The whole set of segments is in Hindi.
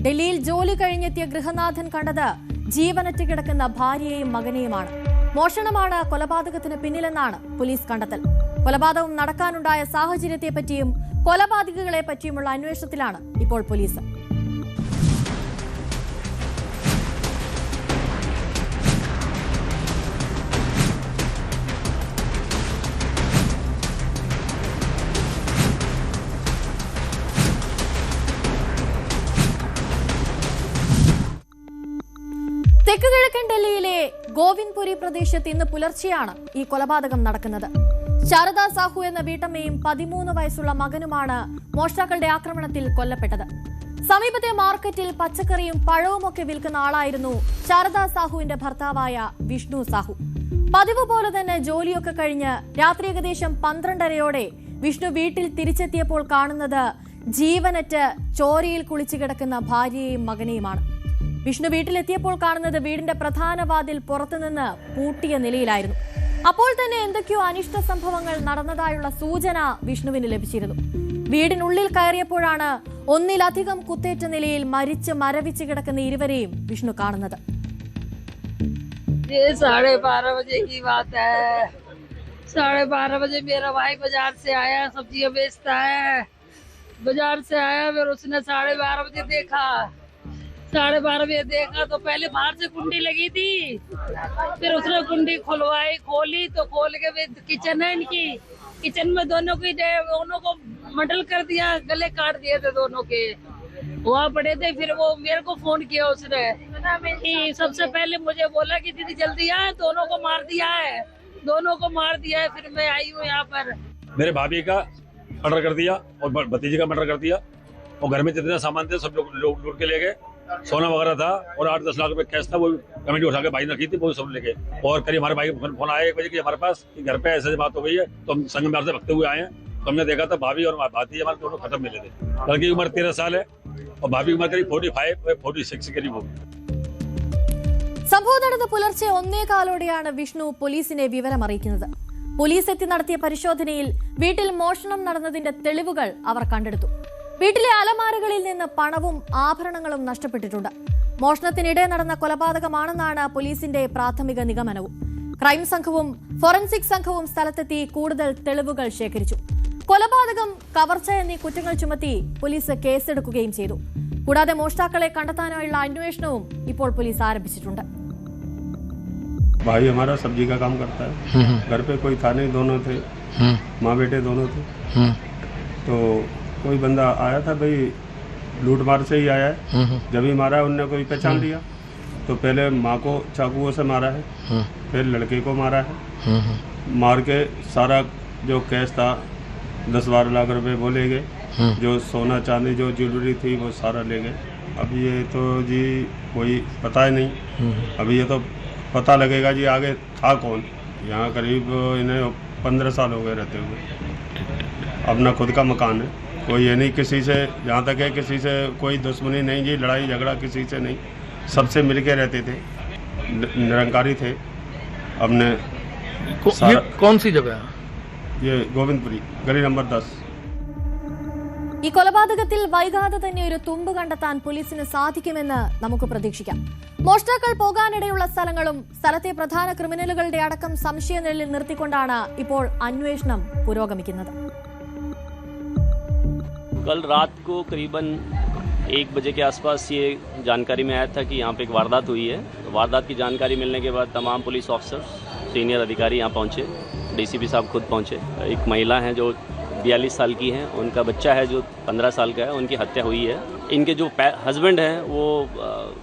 ഡൽഹിയിൽ ജോലി കഴിഞ്ഞെത്തിയ ഗൃഹനാഥൻ കണ്ടത് ജീവനറ്റ് കിടക്കുന്ന ഭാര്യയെയും മകനെയുമാണ്. മോഷണമാണ് കൊലപാതകത്തിന് പിന്നിലെന്നാണ് പോലീസ് കണ്ടെത്തൽ. കൊലപാതകം നടക്കാനുണ്ടായ സാഹചര്യത്തെപ്പറ്റിയും കൊലപാതകികളെ പറ്റിയുമുള്ള അന്വേഷണത്തിലാണ് ഇപ്പോൾ പോലീസ്. തെക്ക് കിഴക്കൻ ഡൽഹിയിലെ ഗോവിന്ദ്പുരി പ്രദേശത്ത് ഇന്ന് പുലർച്ചെയാണ് ഈ കൊലപാതകം നടക്കുന്നത്. ശാരദാ സാഹു എന്ന വീട്ടമ്മയും 13 വയസ്സുള്ള മകനുമാണ് മോഷ്ടാക്കളുടെ ആക്രമണത്തിൽ കൊല്ലപ്പെട്ടത്. സമീപത്തെ മാർക്കറ്റിൽ പച്ചക്കറിയും പഴവുമൊക്കെ വിൽക്കുന്ന ആളായിരുന്നു ശാരദാ സാഹുവിന്റെ ഭർത്താവായ വിഷ്ണു സാഹു. പതിവ് പോലെ തന്നെ ജോലിയൊക്കെ കഴിഞ്ഞ് രാത്രി ഏകദേശം 12:30 വിഷ്ണു വീട്ടിൽ തിരിച്ചെത്തിയപ്പോൾ കാണുന്നത് ജീവനറ്റ് ചോരയിൽ കുളിച്ചു കിടക്കുന്ന ഭാര്യയെയും മകനെയുമാണ്. വിഷ്ണു വീട്ടിലെത്തിയപ്പോൾ കാണുന്നത് വീടിന്റെ പ്രധാന വാതിൽ പുറത്തുനിന്ന് പൂട്ടിയ നിലയിലായിരുന്നു. അപ്പോൾ തന്നെ എന്തൊക്കെയോ അനിഷ്ട സംഭവങ്ങൾ നടന്നതായുള്ള സൂചന വിഷ്ണുവിന് ലഭിച്ചിരുന്നു. വീടിനുള്ളിൽ കയറിയപ്പോഴാണ് ഒന്നിലധികം കുത്തേറ്റ നിലയിൽ മരിച്ച് മരവിച്ച് കിടക്കുന്ന ഇരുവരെയും വിഷ്ണു കാണുന്നത്. 12:30 बजे की बात है। 12:30 बजे मेरा भाई बाजार से आया, सब्जियां बेचता है। बाजार से आया, फिर उसने 12:30 बजे देखा। 12:30 बजे देखा तो पहले बाहर से कुंडी लगी थी, फिर उसने कुंडी खोली तो खोल के किचन है इनकी, किचन में दोनों को मर्डर कर दिया, गले काट दिए थे दोनों के, वहाँ पड़े थे। फिर वो मेरे को फोन किया उसने कि सबसे पहले मुझे बोला कि दीदी जल्दी आए, दोनों को मार दिया है। फिर मैं आई हूँ यहाँ पर। मेरे भाभी का मर्डर कर दिया और भतीजे का मर्डर कर दिया, और घर में जितने सामान थे सब लोग लूट के ले गए। सोना वगैरह था और 8-10 लाख रुपए कैश था, वो कमेटी उठा के भाई ने रखी थी, वो सब लेके। और करीब हमारे भाई का फोन आया 1 बजे की हमारे पास कि घर पे ऐसे बात हो गई है, तो हम संग में से भगते हुए आए हैं। तो हमने देखा था भाभी और भाती हमारे दोनों खत्म मिले थे। लड़की की उम्र 13 साल है और भाभी की उम्र करीब 45-46 करीब होगी। സംഭവം നടന്ന പുലർച്ചെ 1:15 വിഷ്ണു പോലീസിനെ വിവരം അറിയിക്കുന്നത്. പോലീസ് എത്തി നടത്തിയ പരിശോധനയിൽ വീട്ടിൽ മോഷണം നടന്നതിന്റെ തെളിവുകൾ അവർ കണ്ടെടുത്തു. വീട്ടിലെ അലമാരകളിൽ നിന്ന് പണവും ആഭരണങ്ങളും നഷ്ടപ്പെട്ടിട്ടുണ്ട്. മോഷണത്തിനിടെ നടന്ന കൊലപാതകമാണെന്നാണ് പോലീസിന്റെ പ്രാഥമിക നിഗമനവും. ക്രൈം സംഘവും ഫോറൻസിക് സംഘവും സ്ഥലത്തെത്തി കൂടുതൽ തെളിവുകൾ ശേഖരിച്ചു. കൊലപാതകം, കവർച്ച എന്നീ കുറ്റങ്ങൾ ചുമത്തി പോലീസ് കേസെടുക്കുകയും ചെയ്തു. കൂടാതെ മോഷ്ടാക്കളെ കണ്ടെത്താനായുള്ള അന്വേഷണവും ഇപ്പോൾ പോലീസ് ആരംഭിച്ചിട്ടുണ്ട്. भाई हमारा सब्जी का काम करता है, घर पे कोई था नहीं, दोनों थे, माँ बेटे दोनों थे। तो कोई बंदा आया था, भाई लूट मार से ही आया है। जब ही मारा उनने कोई पहचान लिया, तो पहले माँ को चाकुओं से मारा है, फिर लड़के को मारा है। मार के सारा जो कैश था 10-12 लाख रुपए वो ले गए, जो सोना चांदी जो ज्वेलरी थी वो सारा ले गए। अभी ये तो जी कोई पता ही नहीं, अभी ये तो पता लगेगा जी आगे था कौन। यहाँ करीब इन्हें 15 साल हो गए रहते हुए। अपना खुद का मकान है, कोई ये नहीं किसी से, जहाँ तक है किसी से कोई दुश्मनी नहीं जी, लड़ाई झगड़ा किसी से नहीं, सबसे मिल के रहते थे, निरंकारी थे। अपने ये कौन सी जगह है? ये गोविंदपुरी गली नंबर 10। ഈ കൊലപാതകത്തിൽ വൈകാതെ തന്നെ ഒരു തുമ്പ് കണ്ടെത്താൻ പോലീസിന് സാധിക്കുമെന്ന് നമുക്ക് പ്രതീക്ഷിക്കാം. മോഷ്ടാക്കൾ പോകാനിടയുള്ള സ്ഥലങ്ങളും സ്ഥലത്തെ പ്രധാന ക്രിമിനലുകളുടെ അടക്കം സംശയനിഴലിൽ നിർത്തിക്കൊണ്ടാണ് ഇപ്പോൾ അന്വേഷണം പുരോഗമിക്കുന്നത്. कल रात को करीबन 1 बजे के आसपास ये जानकारी में आया था कि यहाँ पे एक वारदात हुई है। वारदात की जानकारी मिलने के बाद तमाम पुलिस ऑफिसर, सीनियर अधिकारी यहाँ पहुँचे, डीसीपी साहब खुद पहुँचे। एक महिला है जो 42 साल की हैं, उनका बच्चा है जो 15 साल का है, उनकी हत्या हुई है। इनके जो हस्बैंड हैं वो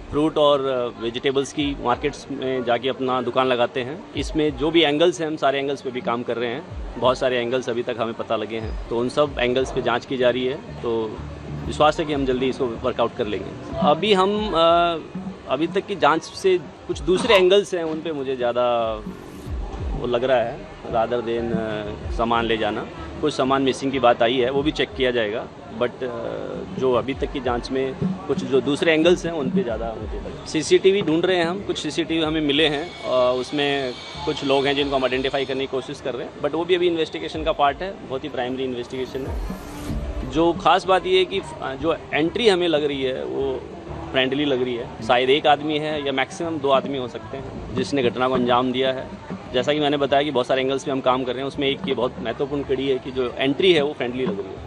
फ्रूट और वेजिटेबल्स की मार्केट्स में जाके अपना दुकान लगाते हैं। इसमें जो भी एंगल्स हैं, हम सारे एंगल्स पे भी काम कर रहे हैं। बहुत सारे एंगल्स अभी तक हमें पता लगे हैं, तो उन सब एंगल्स पे जांच की जा रही है। तो विश्वास है कि हम जल्दी इसको वर्कआउट कर लेंगे। अभी हम अभी तक की जांच से कुछ दूसरे एंगल्स हैं, उन पे मुझे ज़्यादा वो लग रहा है, रादर देन सामान ले जाना। कुछ सामान मिसिंग की बात आई है, वो भी चेक किया जाएगा। बट जो अभी तक की जांच में कुछ जो दूसरे एंगल्स हैं उन पे ज़्यादा मुझे लगा। सीसीटीवी ढूंढ रहे हैं हम, कुछ सीसीटीवी हमें मिले हैं, उसमें कुछ लोग हैं जिनको हम आइडेंटिफाई करने की कोशिश कर रहे हैं, बट वो भी अभी इन्वेस्टिगेशन का पार्ट है, बहुत ही प्राइमरी इन्वेस्टिगेशन है। जो खास बात ये है कि जो एंट्री हमें लग रही है वो फ्रेंडली लग रही है। शायद एक आदमी है या मैक्सिमम 2 आदमी हो सकते हैं जिसने घटना को अंजाम दिया है। जैसा कि मैंने बताया कि बहुत सारे एंगल्स पे हम काम कर रहे हैं, उसमें एक ये बहुत महत्वपूर्ण कड़ी है कि जो एंट्री है वो फ्रेंडली लग रही है।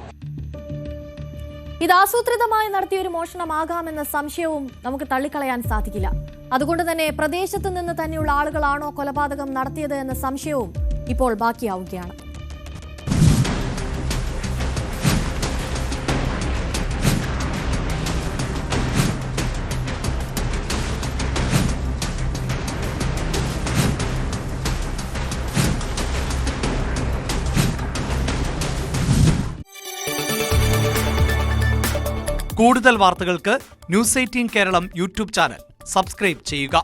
ഇത് ആസൂത്രിതമായി നടത്തിയ ഒരു മോഷണമാകാമെന്ന സംശയവും നമുക്ക് തള്ളിക്കളയാൻ സാധിക്കില്ല. അതുകൊണ്ട് തന്നെ പ്രദേശത്ത് നിന്ന് തന്നെയുള്ള ആളുകളാണോ കൊലപാതകം നടത്തിയത് എന്ന സംശയവും ഇപ്പോൾ ബാക്കിയാവുകയാണ്. കൂടുതൽ വാർത്തകൾക്ക് news 18 Keralam YouTube channel subscribe ചെയ്യുക.